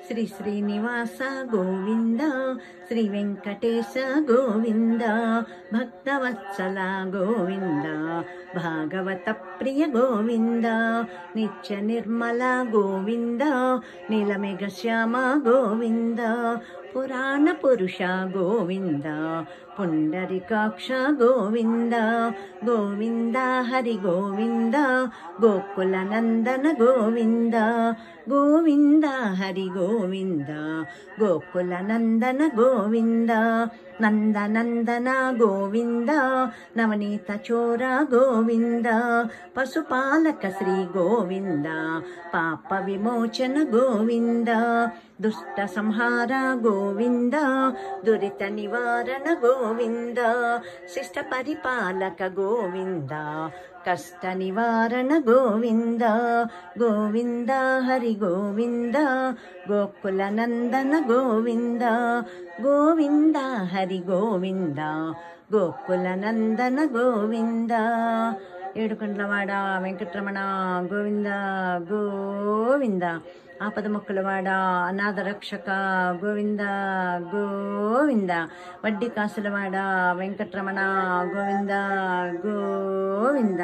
శ్రీ శ్రీనివాస గోవింద, శ్రీ వెంకటేశ గోవింద, భక్తవత్సల గోవింద, భాగవత ప్రియ గోవింద, నిత్య నిర్మల గోవింద, నీలమేఘ శ్యామ గోవింద, పురాణ పురుష గోవింద, పుండరీకాక్ష గోవింద, గోవింద హరి గోవింద, గోకుల నందన గోవింద, గోవింద హరి గోవింద, గోకుల నందన గోవింద, నందనందన గోవింద, నవనీత చోర గోవింద, పశుపాలక శ్రీ గోవింద, పాప విమోచన గోవింద, దుష్ట సంహార గోవింద, దురిత నివారణ గోవింద, శిష్ట పరిపాలక గోవింద, కష్ట నివారణ గోవింద, గోవింద హరి గోవింద, గోకుల నందన గోవింద, గోవింద హరి గోవింద, గోకుల నందన గోవింద. ఏడుకొండలవాడ వెంకటరమణ గోవింద గోవింద, ఆపదముక్కులవాడ అనాథ రక్షక గోవింద గోవింద, వడ్డీ కాసులవాడ వెంకటరమణ గోవింద గోవింద.